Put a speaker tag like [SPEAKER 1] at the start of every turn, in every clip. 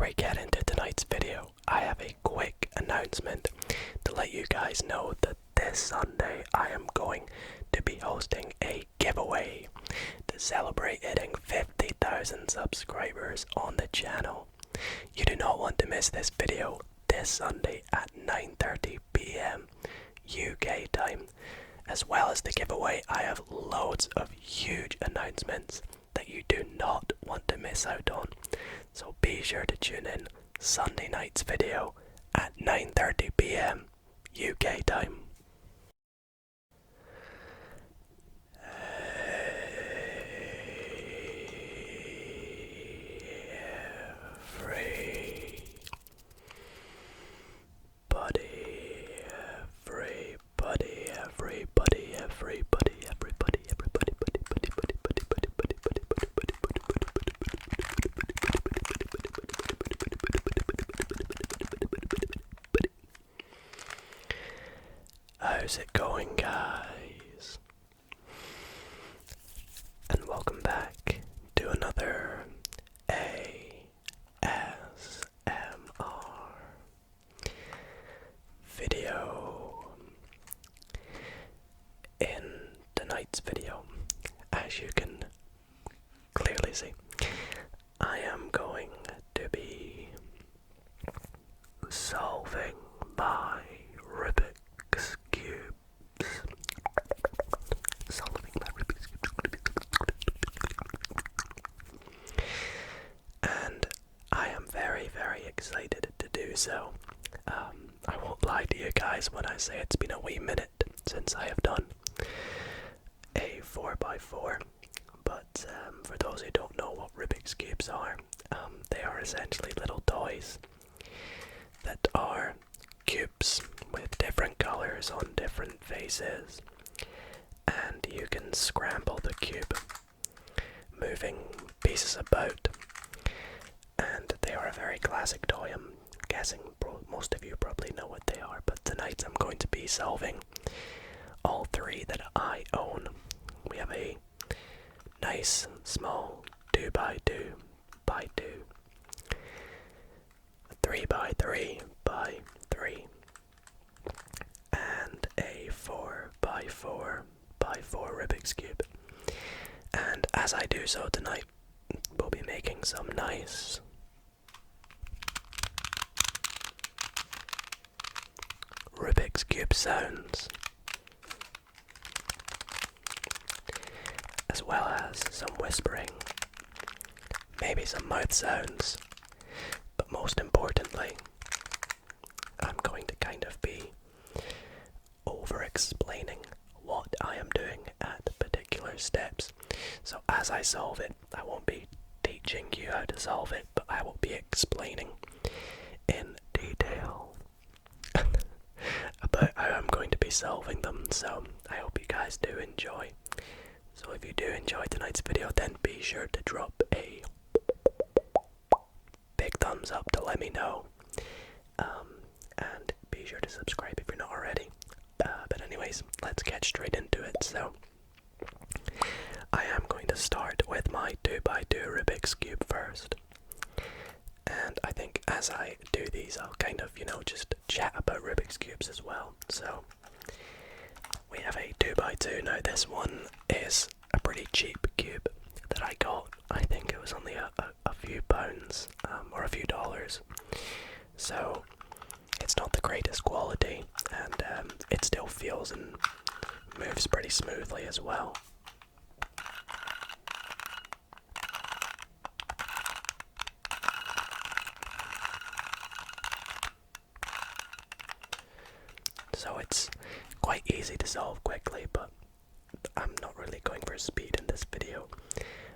[SPEAKER 1] we get into tonight's video, I have a quick announcement to let you guys know that this Sunday I am going to be hosting a giveaway to celebrate hitting 50,000 subscribers on the channel. You do not want to miss this video this Sunday at 9:30 p.m. UK time. As well as the giveaway, I have loads of huge announcements that you do not want to miss out on. So be sure to tune in Sunday night's video at 9:30 p.m. UK time. How's it going, guys? And welcome back to another ASMR video. In tonight's video, as you can clearly see, I am going to be solving my Rubik's cubes. Solving my Rubik's cubes. And I am very, very excited to do so. I won't lie to you guys when I say it's been a wee minute since I have done a 4x4. But for those who don't know what Rubik's cubes are, they are essentially little toys that are cubes with different colors on different faces, and you can scramble the cube moving pieces about, and they are a very classic toy. I'm guessing most of you probably know what they are, but tonight I'm going to be solving all three that I own. We have a nice small 2x2 by 2, a 3x3 by 3, and a 4x4 by 4 Rubik's Cube. And as I do so tonight, we'll be making some nice Rubik's Cube sounds, as well as some whispering, maybe some mouth sounds, but most importantly, I'm going to kind of be over-explaining what I am doing at particular steps. So as I solve it, I won't be teaching you how to solve it, but I will be explaining in detail about how I'm going to be solving them. So I hope you guys do enjoy. So if you do enjoy tonight's video, then be sure to drop a big thumbs up to let me know. And be sure to subscribe if you're not already. But anyways, let's get straight into it. So I am going to start with my 2x2 Rubik's Cube first. And I think as I do these, I'll kind of, just chat about Rubik's Cubes as well. So we have a 2x2. Now this one is a pretty cheap cube that I got. I think it was only a few pounds, or a few dollars. So it's not the greatest quality, and it still feels and moves pretty smoothly as well. So it's quite easy to solve quickly, but I'm not really going for speed in this video.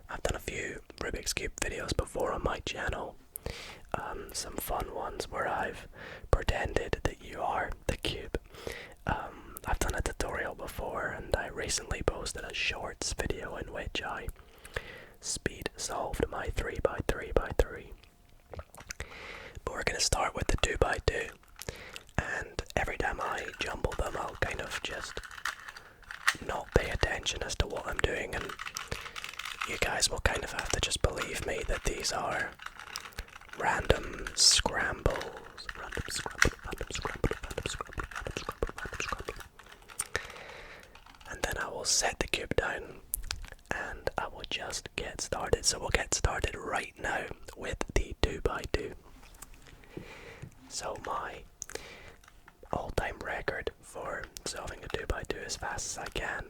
[SPEAKER 1] I've done a few Rubik's Cube videos before on my channel. Some fun ones where I've pretended that you are the cube. I've done a tutorial before, and I recently posted a shorts video in which I speed solved my 3x3 by 3. But we're going to start with the 2x2, and every time I jumble them, I'll kind of just not pay attention as to what I'm doing, and you guys will kind of have to just believe me that these are random scrambles. Random scramble, random scramble, random scramble, random scramble, random scramble. And then I will set the cube down and I will just get started. So we'll get started right now with the 2x2. So my all-time record for solving a 2x2 as fast as I can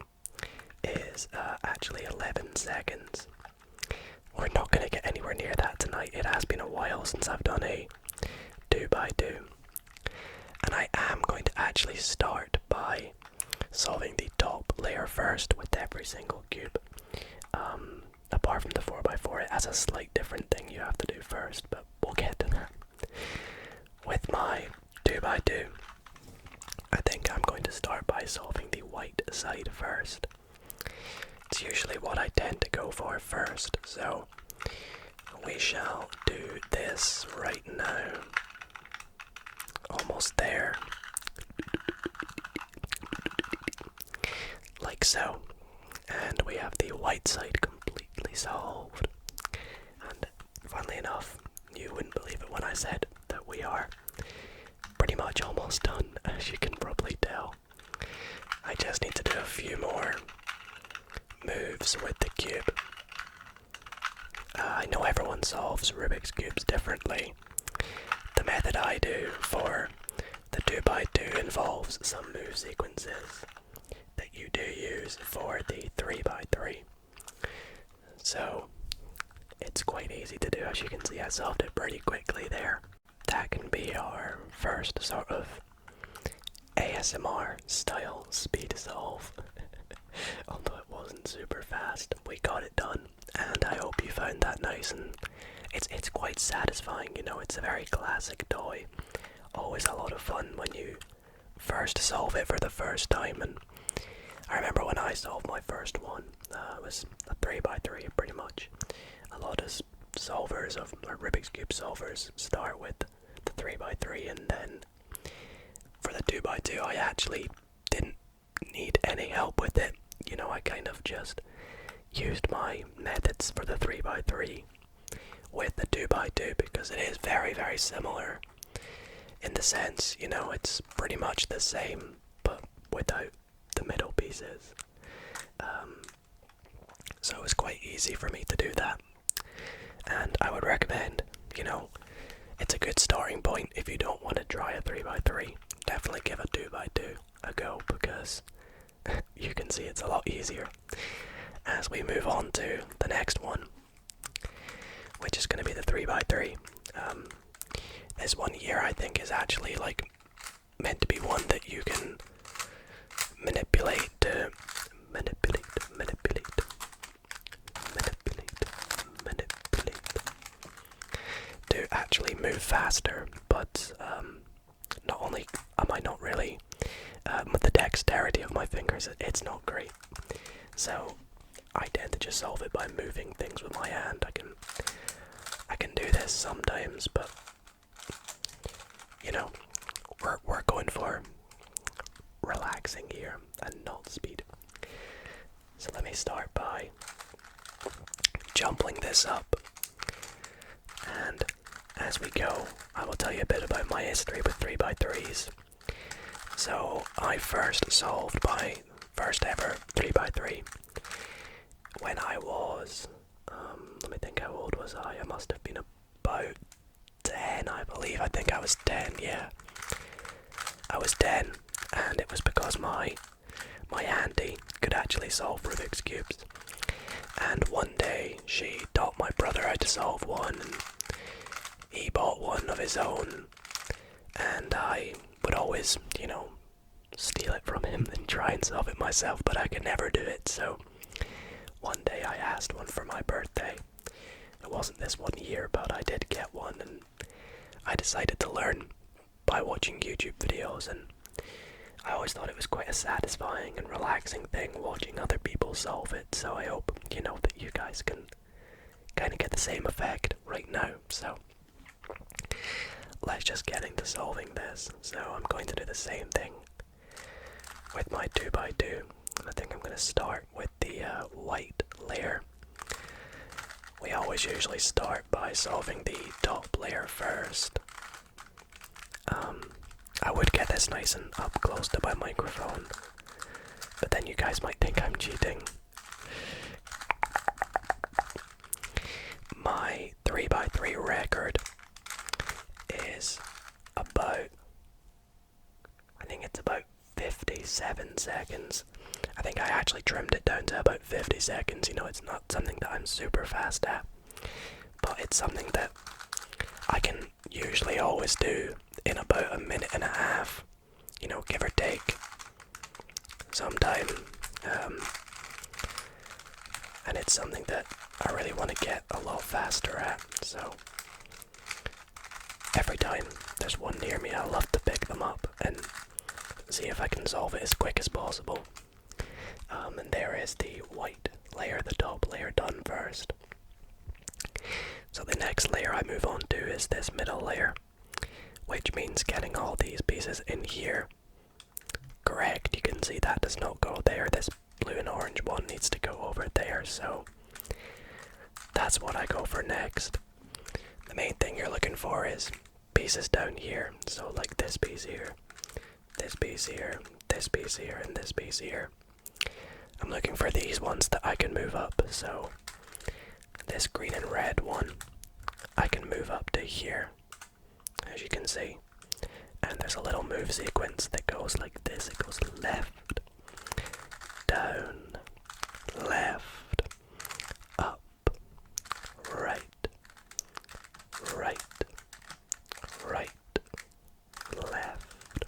[SPEAKER 1] is actually 11 seconds. We're not going to get anywhere near that tonight. It has been a while since I've done a 2x2. And I am going to actually start by solving the top layer first with every single cube. Apart from the 4x4, it has a slight different thing you have to do first, but we'll get to that. With my 2x2, I think I'm going to start by solving the white side first. It's usually what I tend to go for first, so we shall do this right now. Almost there. Like so. And we have the white side completely solved. And funnily enough, you wouldn't believe it when I said that we are pretty much almost done, as you can probably tell. I just need to do a few more moves with the cube. I know everyone solves Rubik's Cubes differently. The method I do for the 2x2 involves some move sequences that you do use for the 3x3. So it's quite easy to do. As you can see, I solved it pretty quickly there. That can be our first sort of ASMR style speed solve. Although it wasn't super fast, we got it done, and I hope you found that nice. And it's quite satisfying, you know. It's a very classic toy. Always a lot of fun when you first solve it for the first time. And I remember when I solved my first one, it was a 3x3 pretty much. A lot of solvers of Rubik's Cube solvers start with the 3x3, and then for the 2x2 I actually didn't need any help with it. You know, I kind of just used my methods for the 3x3 with the 2x2 because it is very, very similar in the sense, you know, it's pretty much the same but without the middle pieces. So it was quite easy for me to do that, and I would recommend, you know, it's a good starting point if you don't want to try a 3x3. Definitely give a 2x2 a go because you can see it's a lot easier. As we move on to the next one, which is going to be the 3x3. This one here I think is actually like meant to be one that you can manipulate to actually move faster, but not only am I not really with the dexterity of my fingers, it's not great. So I tend to just solve it by moving things with my hand. I can do this sometimes, but you know, we're going for relaxing here and not speed. So let me start by jumping this up, and as we go, I will tell you a bit about my history with 3x3s. So I first solved my first ever 3x3 when I was, let me think, how old was I? I must have been about 10, I believe. I think I was 10, yeah. I was 10, and it was because my auntie could actually solve Rubik's Cubes. And one day she taught my brother how to solve one, and he bought one of his own, and I would always, you know, steal it from him and try and solve it myself, but I could never do it. So one day I asked one for my birthday. It wasn't this one year, but I did get one, and I decided to learn by watching YouTube videos, and I always thought it was quite a satisfying and relaxing thing watching other people solve it. So I hope, you know, that you guys can kind of get the same effect right now. So let's just get into solving this. So I'm going to do the same thing with my 2x2. I think I'm going to start with the white layer. We always usually start by solving the top layer first. I would get this nice and up close to my microphone, but then you guys might think I'm cheating. My 3x3 record is about, I think it's about 57 seconds. I think I actually trimmed it down to about 50 seconds. You know, it's not something that I'm super fast at, but it's something that I can usually always do in about a minute and a half, you know, give or take sometime. And it's something that I really want to get a lot faster at, so every time there's one near me, I love to pick them up and see if I can solve it as quick as possible. And there is the white layer, the top layer, done first. So the next layer I move on to is this middle layer, which means getting all these pieces in here correct. You can see that does not go there. This blue and orange one needs to go over there, so that's what I go for next. The main thing you're looking for is pieces down here, so like this piece here, this piece here, this piece here, and this piece here. I'm looking for these ones that I can move up, so this green and red one I can move up to here, as you can see. And there's a little move sequence that goes like this. It goes left, down, left, up, right, right, right, left.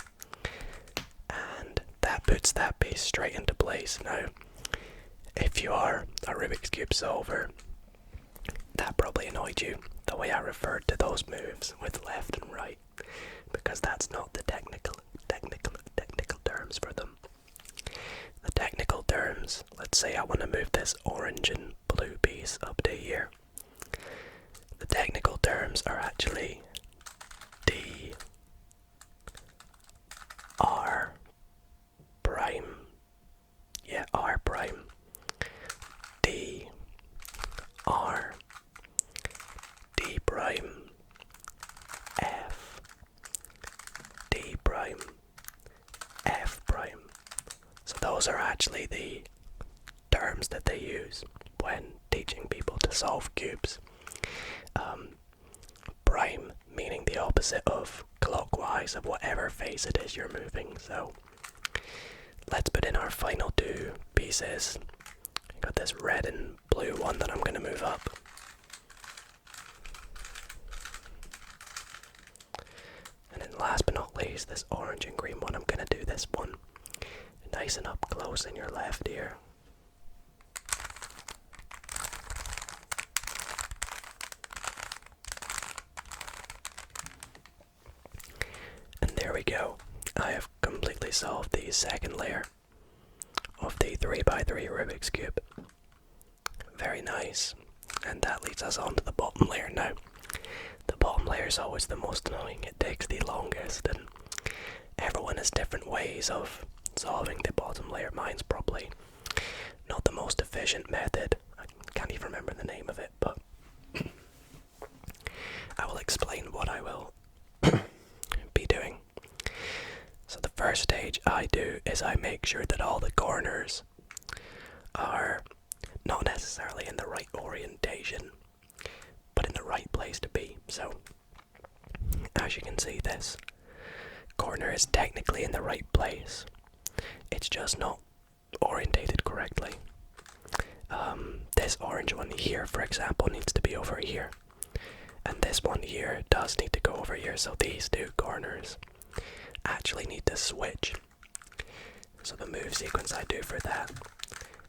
[SPEAKER 1] And that puts that piece straight into place. Now, if you are a Rubik's Cube solver, that probably annoyed you, the way I referred to those moves with left and right, because that's not the technical terms for them. The technical terms, let's say I want to move this orange and blue piece up to here. The technical terms are actually D, R prime, yeah, R prime, D, R, D prime, F, D prime, F prime. So those are actually the terms that they use when teaching people to solve cubes. Prime meaning the opposite of clockwise of whatever phase it is you're moving. So let's put in our final two pieces. I got this red and blue one that I'm going to move up. And then last but not least, this orange and green one, I'm going to do this one nice and up close in your left ear. And there we go. I have completely solved the second layer of the 3x3 Rubik's Cube. Very nice. And that leads us on to the bottom layer now. The bottom layer is always the most annoying. It takes the longest, and everyone has different ways of solving the bottom layer. Mine's probably not the most efficient method. I can't even remember the name of it, but I will explain what I will be doing. So the first stage I do is I make sure that all the corners are not necessarily in the right orientation, but in the right place to be. So as you can see, this corner is technically in the right place. It's just not orientated correctly. This orange one here, for example, needs to be over here. And this one here does need to go over here. So these two corners actually need to switch. So the move sequence I do for that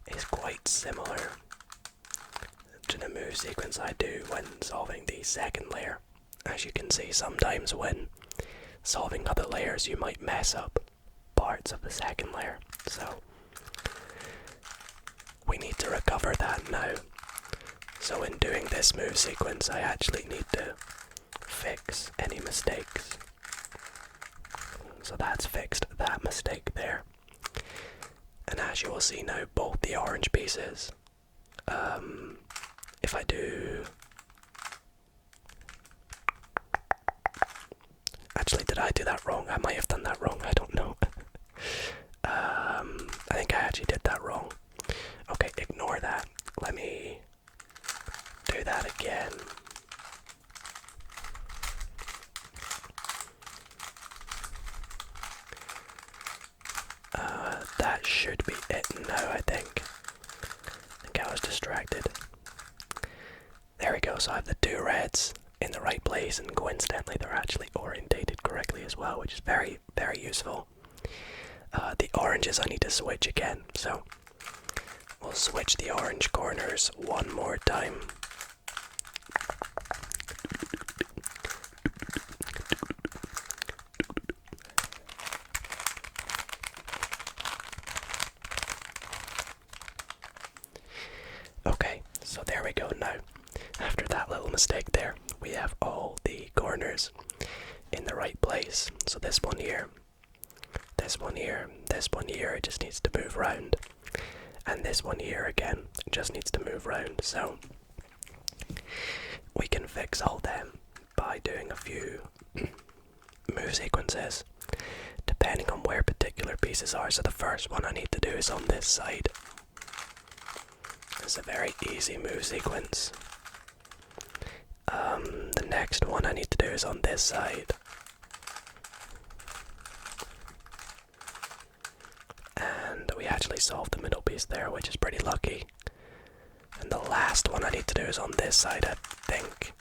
[SPEAKER 1] is quite similar to the move sequence I do when solving the second layer. As you can see, sometimes when solving other layers you might mess up parts of the second layer, so we need to recover that now. So in doing this move sequence I actually need to fix any mistakes. So that's fixed that mistake there. And as you will see now, both the orange pieces, if I do did I do that wrong? I might have done that wrong, I don't know. I think I actually did that wrong. Okay, ignore that. Let me do that again. That should be it now, I think. I was distracted. There we go, so I have the two reds in the right place, and coincidentally they're actually orientated correctly as well, which is very, very useful. The oranges I need to switch again, so we'll switch the orange corners one more time. Okay, so there we go now. After that little mistake there, we have all the corners in the right place. So this one here, this one here, this one here, it just needs to move around. And this one here again, just needs to move around. So we can fix all them by doing a few move sequences, depending on where particular pieces are. So the first one I need to do is on this side. It's a very easy move sequence. The next one I need to do is on this side. And we actually solved the middle piece there, which is pretty lucky. And the last one I need to do is on this side, I think.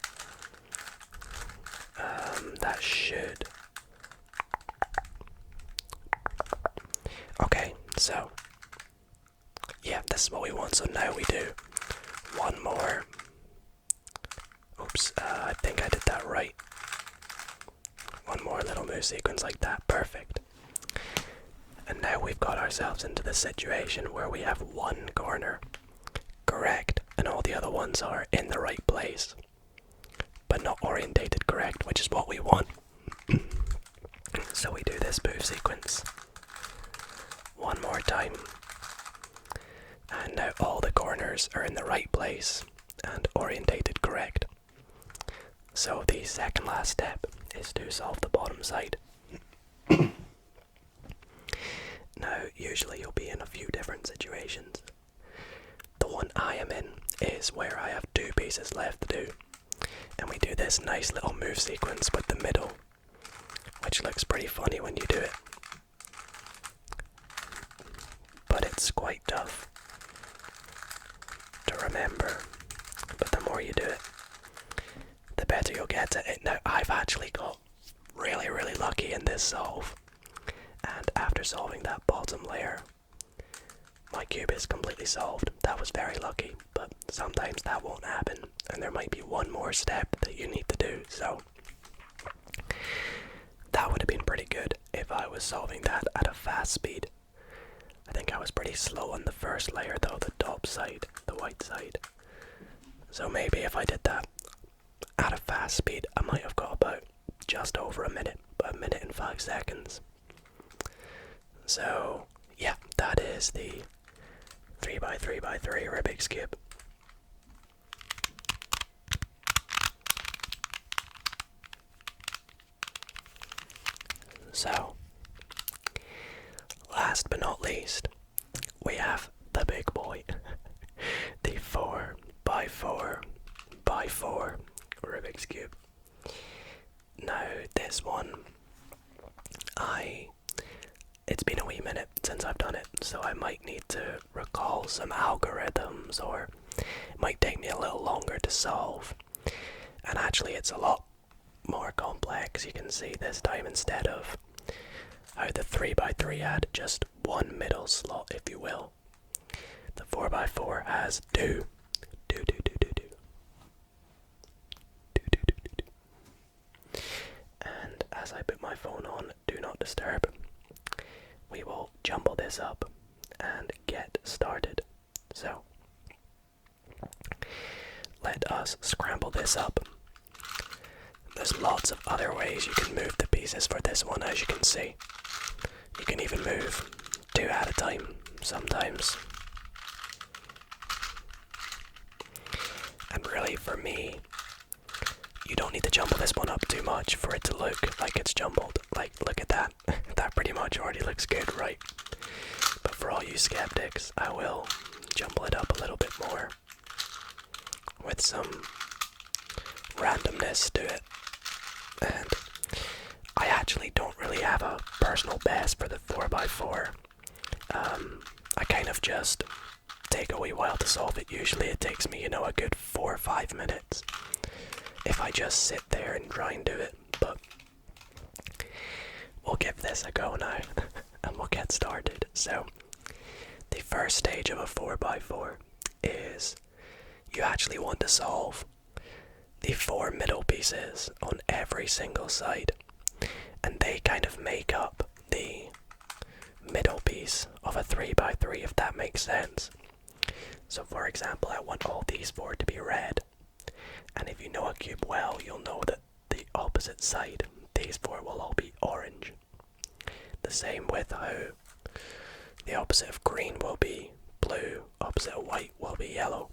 [SPEAKER 1] That should... Okay, so... yeah, this is what we want, so now we do one more. Oops, I think I did that right. One more little move sequence like that, perfect. And now we've got ourselves into the situation where we have one corner correct, and all the other ones are in the right place, but not orientated correct, which is what we want. So we do this move sequence one more time. And now all the corners are in the right place and orientated correct. So the second last step is to solve the bottom side. Now, usually you'll be in a few different situations. The one I am in is where I have two pieces left to do. And we do this nice little move sequence with the middle, which looks pretty funny when you do it. But it's quite tough to remember, but the more you do it, the better you'll get at it. Now, I've actually got really, really lucky in this solve, and after solving that bottom layer, my cube is completely solved. That was very lucky, but sometimes that won't happen, and there might be one more step that you need to do, so that would have been pretty good if I was solving that at a fast speed. I think I was pretty slow on the first layer though, the top side, the white side. So maybe if I did that at a fast speed, I might have got about just over a minute, about a minute and 5 seconds. So yeah, that is the 3x3x3 Rubik's Cube. So, last but not least, we have the big boy, the 4x4x4 Rubik's Cube. Now, this one, it's been a wee minute since I've done it, so I might need to recall some algorithms, or it might take me a little longer to solve. And actually, it's a lot more complex. You can see this time, instead of how the 3x3 had just one middle slot, if you will, the 4x4 has two. And as I put my phone on Do Not Disturb, we will jumble this up and get started. So, let us scramble this up. There's lots of other ways you can move the pieces for this one, as you can see. You can even move 2 at a time sometimes. And really, for me, you don't don't need to jumble this one up too much for it to look like it's jumbled. Like, look at that. That pretty much already looks good, right? But for all you skeptics, I will jumble it up a little bit more with some randomness to it. And I actually don't really have a personal best for the 4x4. I kind of just take a wee while to solve it. Usually it takes me, a good 4 or 5 minutes if I just sit there and try and do it. But we'll give this a go now and we'll get started. So the first stage of a 4x4 is you actually want to solve the 4 middle pieces on every single side, and they kind of make up the middle piece of a 3x3, if that makes sense. So for example, I want all these 4 to be red, and if you know a cube well, you'll know that the opposite side, these 4 will all be orange. The same with how the opposite of green will be blue, opposite of white will be yellow.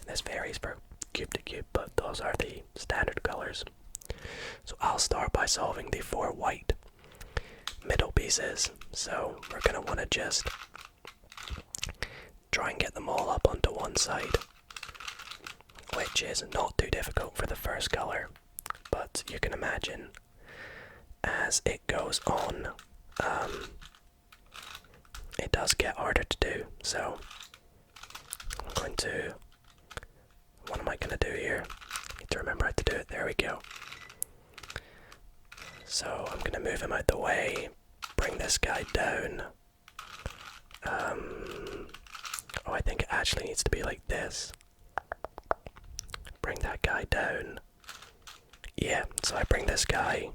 [SPEAKER 1] This varies for cube to cube, but those are the standard colors. So I'll start by solving the 4 white middle pieces. So we're going to want to just try and get them all up onto one side, which is not too difficult for the first color, but you can imagine as it goes on, it does get harder to do. So I'm going to, what am I going to do here? I need to remember how to do it. There we go. So I'm going to move him out the way, bring this guy down. Oh, I think it actually needs to be like this. Bring that guy down. Yeah, so I bring this guy.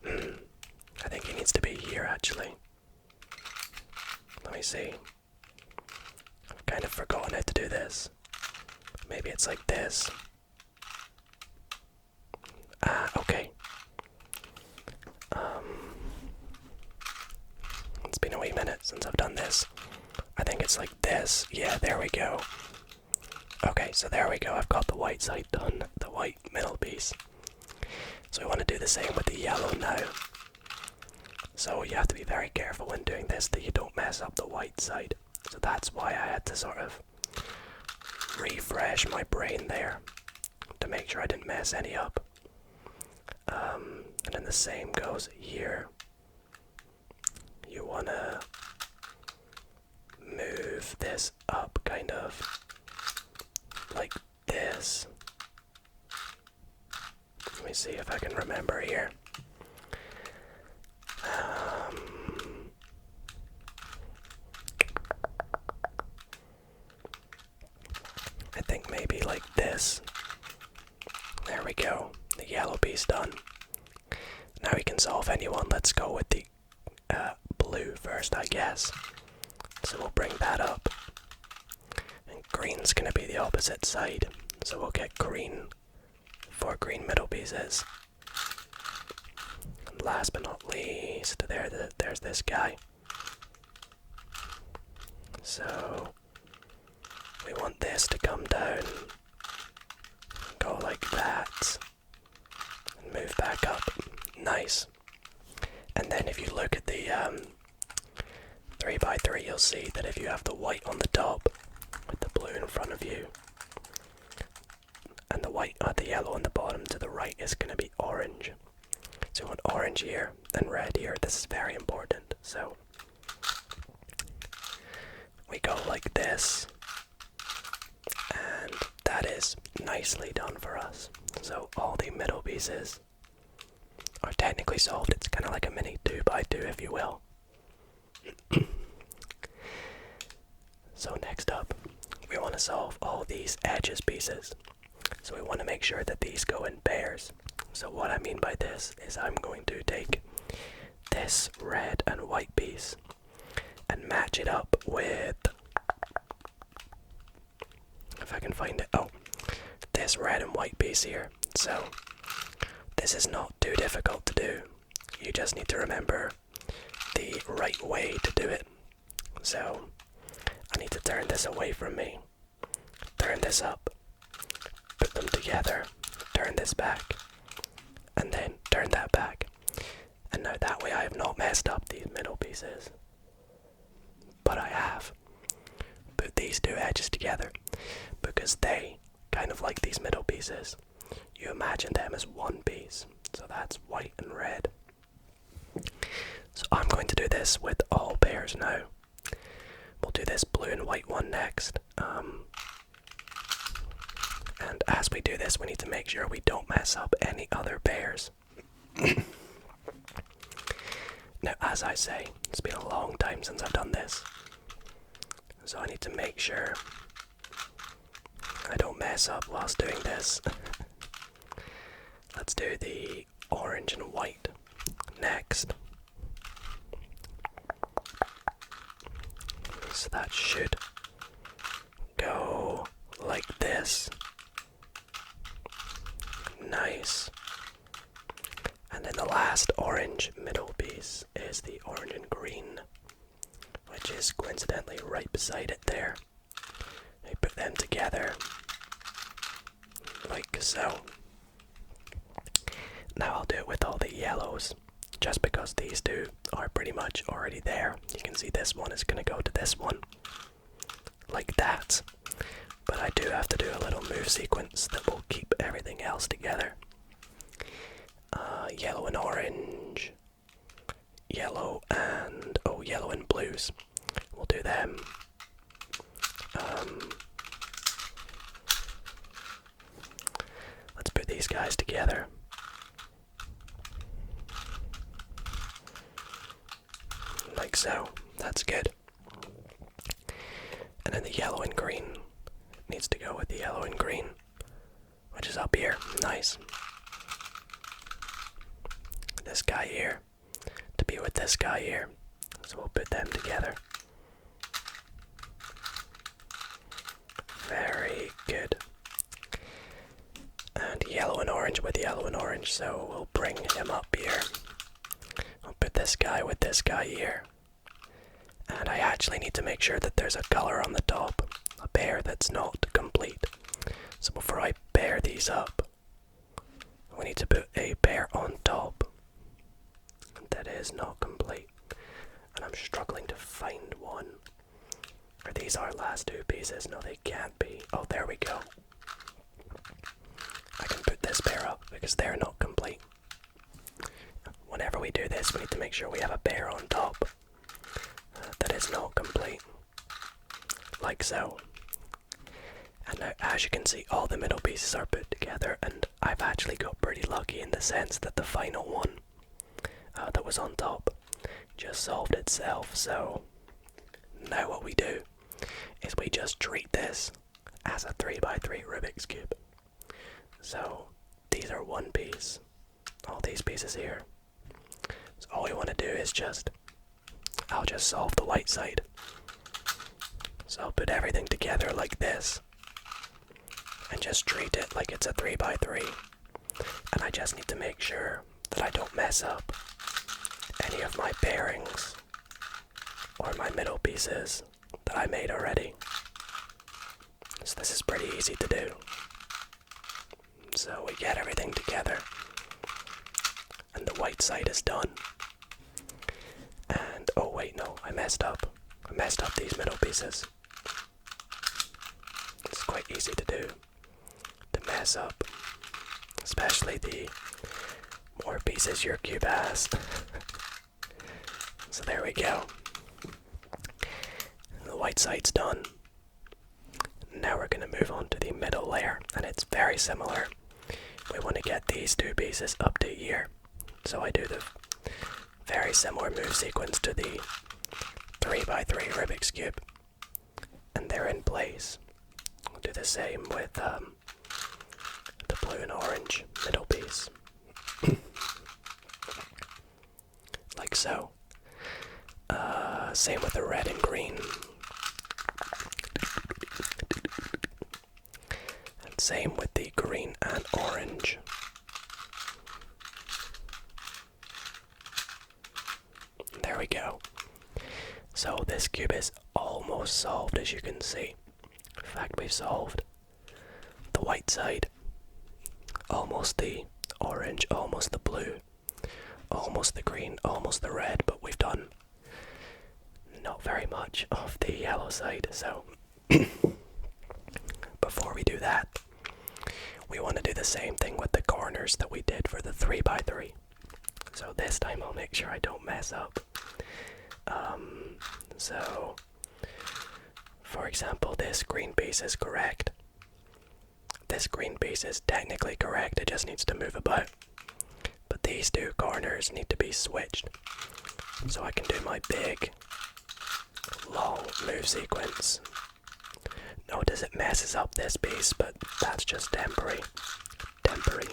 [SPEAKER 1] I think he needs to be here actually. Let me see. I've kind of forgotten how to do this. Maybe it's like this. Okay. It's been a wee minute since I've done this. I think it's like this. Yeah, there we go. Okay, so there we go. I've got the white side done, the white middle piece. So we want to do the same with the yellow now. So you have to be very careful when doing this that you don't mess up the white side. So that's why I had to sort of refresh my brain there to make sure I didn't mess any up. And then the same goes here. You want to move this up kind of like this. Let me see if I can remember here. I think maybe like this. There we go. The yellow piece done. Now we can solve anyone. Let's go with the blue first, I guess. So we'll bring that up. And green's going to be the opposite side. So we'll get green, 4 green middle pieces. And last but not least, there's this guy. So we want this to come down, go like that, and move back up. Nice. And then if you look at the 3x3, you'll see that if you have the white on the top with the blue in front of you, and the yellow on the bottom to the right is going to be orange. So you want orange here and red here. This is very important. So we go like this, and that is nicely done for us. So all the middle pieces are technically solved. It's kind of like a mini 2x2, if you will. So next up, we want to solve all these edges pieces. So we want to make sure that these go in pairs. So what I mean by this is I'm going to take this red and white piece and match it up with, if I can find it, this red and white piece here. So this is not too difficult to do. You just need to remember the right way to do it. So I need to turn this away from me, turn this up, put them together, turn this back, and then turn that back. And now that way I have not messed up these middle pieces. But I have put these two edges together because they, kind of like these middle pieces, you imagine them as one piece. So that's white and red. So I'm going to do this with all pairs now. We'll do this blue and white one next. And as we do this, we need to make sure we don't mess up any other pairs. Now, as I say, it's been a long time since I've done this. So I need to make sure I don't mess up whilst doing this. Let's do the orange and white next. So that should go like this. Nice. And then the last orange middle piece is the orange and green, which is coincidentally right beside it there. I put them together like so. Now I'll do it with all the yellows, just because these two are pretty much already there. You can see this one is going to go to this one, like that. But I do have to do a little move sequence that will keep everything else together. Yellow and orange, yellow and blues. We'll do them. Let's put these guys together. Like so. That's good. And then the yellow and green needs to go with the yellow and green, which is up here. Nice. This guy here to be with this guy here. So we'll put them together. Very good. And yellow and orange with yellow and orange, so we'll bring him up here. I'll put this guy with this guy here. And I actually need to make sure that there's a color on the top, a pair that's not complete. So before I pair these up, we need to put a pair on top that is not complete. And I'm struggling to find one. Are these our last two pieces? No, they can't be. Oh, there we go. I can put this pair up because they're not complete. Whenever we do this, we need to make sure we have a pair on top that is not complete. Like so. And now, as you can see, all the middle pieces are put together, and I've actually got pretty lucky in the sense that the final one that was on top just solved itself. So now what we do is we just treat this as a 3x3 Rubik's Cube. So these are one piece, all these pieces here. So all we want to do is I'll just solve the white side. So I'll put everything together like this and just treat it like it's a 3x3. And I just need to make sure that I don't mess up any of my pairings or my middle pieces that I made already. So this is pretty easy to do. So we get everything together and the white side is done. And oh wait, no, I messed up these middle pieces. It's quite easy to do, to mess up, especially the more pieces your cube has. So there we go. The white side's done. Now we're going to move on to the middle layer, and it's very similar. We want to get these two pieces up to here. So I do the very similar move sequence to the 3x3 Rubik's Cube, and they're in place. I'll do the same with the blue and orange middle piece. Like so. Same with the red and green. And same with the green and orange. There we go. So this cube is almost solved, as you can see. In fact, we've solved the white side almost the orange, almost the blue, almost the green, almost the red, but we've done not very much of the yellow side, so before we do that, we want to do the same thing with the corners that we did for the 3x3. So this time I'll make sure I don't mess up. So, for example, this green piece is correct. This green piece is technically correct, it just needs to move about. But these two corners need to be switched. So I can do my big, long move sequence. Notice it messes up this piece, but that's just temporary. Temporary.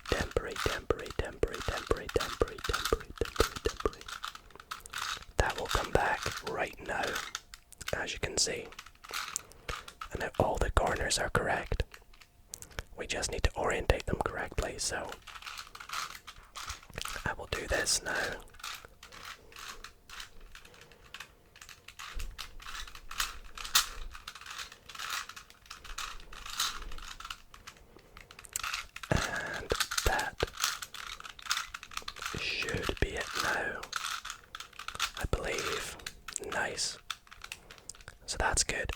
[SPEAKER 1] Temporary, temporary, temporary, temporary, temporary, temporary, temporary, temporary. That will come back right now, as you can see. And now all the corners are correct. We just need to orientate them correctly, so I will do this now. And that should be it now, I believe. Nice. So that's good.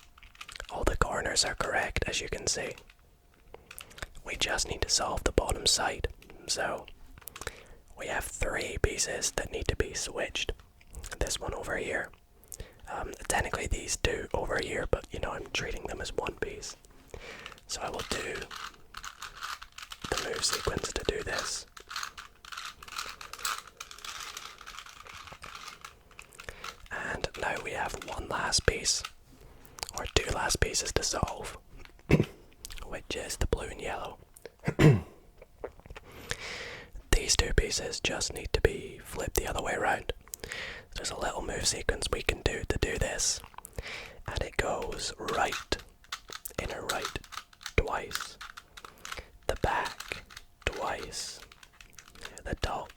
[SPEAKER 1] All the corners are correct, as you can see. We just need to solve the bottom side. So we have 3 pieces that need to be switched. This one over here. Technically these 2 over here, but you know, I'm treating them as one piece. So I will do the move sequence to do this. And now we have one last piece, or 2 last pieces to solve, which is the blue and yellow. These 2 pieces just need to be flipped the other way around. There's a little move sequence we can do to do this, and it goes right, inner right, twice, the back, twice, the top,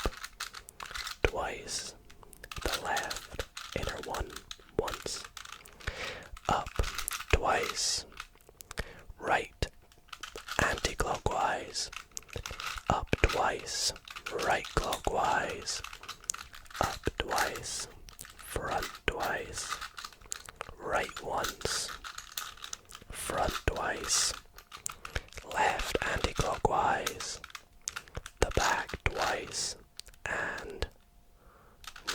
[SPEAKER 1] twice, the left, inner one, once, up, twice, right, anti-clockwise, up twice, right clockwise, up twice, front twice, right once, front twice, left anti-clockwise, the back twice, and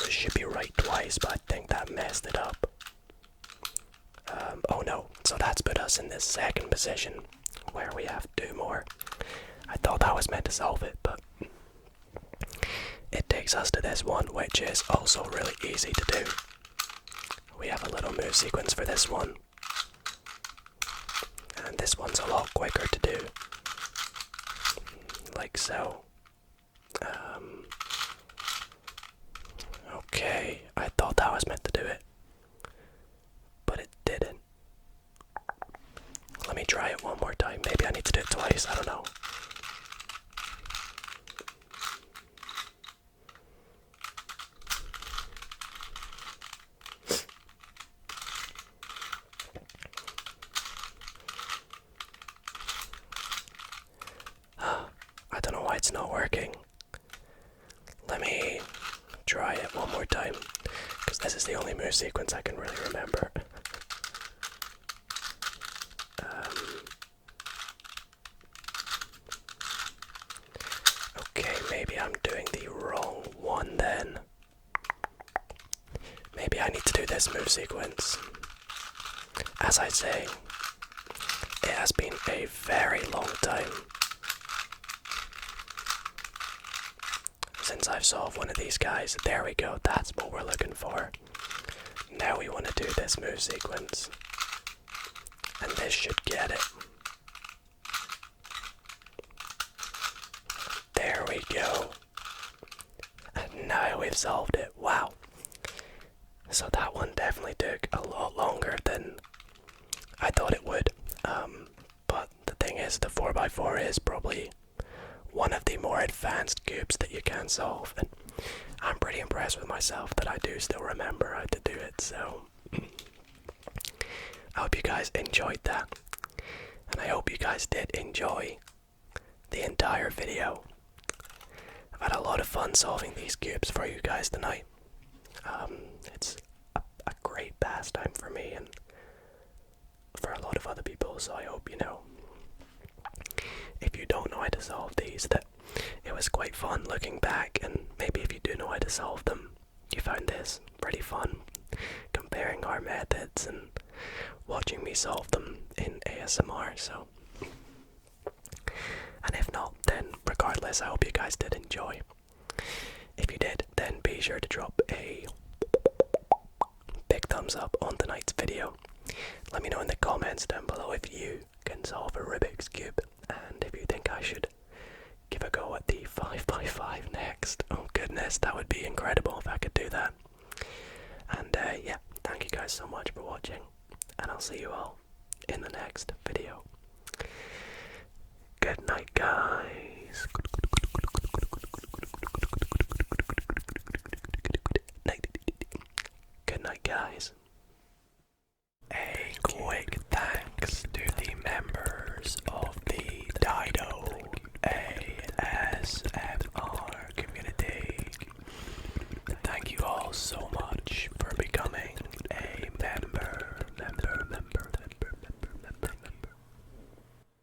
[SPEAKER 1] it should be right twice, but I think that messed it up. Oh no, so that's put us in this second position where we have 2 more. I thought that was meant to solve it, but it takes us to this one, which is also really easy to do. We have a little move sequence for this one, and this one's a lot quicker to do, like so. Okay, I thought that was meant to do it, but it didn't. Let me try it one more time. Maybe I need to do it twice, I don't know. I don't know why it's not working. Let me try it one more time, because this is the only move sequence I can really remember. Okay, maybe I'm doing the wrong one then. Maybe I need to do this move sequence. As I say, it has been a very long time since I've solved one of these guys. There we go, that's what we're looking for. Now we want to do this move sequence, and this should get it. There we go. And now we've solved it. Wow. So that one definitely took a lot longer than I thought it would. But the thing is, the 4x4 is probably one of the more advanced cubes that you can solve, and I'm pretty impressed with myself that I do still remember how to do it. So I hope you guys enjoyed that, and I hope you guys did enjoy the entire video. I've had a lot of fun solving these cubes for you guys tonight. It's a great pastime for me and for a lot of other people, so I hope you know, if you don't know how to solve these, that it was quite fun looking back, and maybe if you do know how to solve them, you found this pretty fun, comparing our methods and watching me solve them in ASMR. So, and if not, then regardless, I hope you guys did enjoy. If you did, then be sure to drop a big thumbs up on tonight's video. Let me know in the comments down below if you can solve a Rubik's Cube, and if you think I should give a go at the 5x5 next. Oh goodness, that would be incredible if I could do that. And yeah, thank you guys so much for watching, and I'll see you all in the next video. Good night, guys.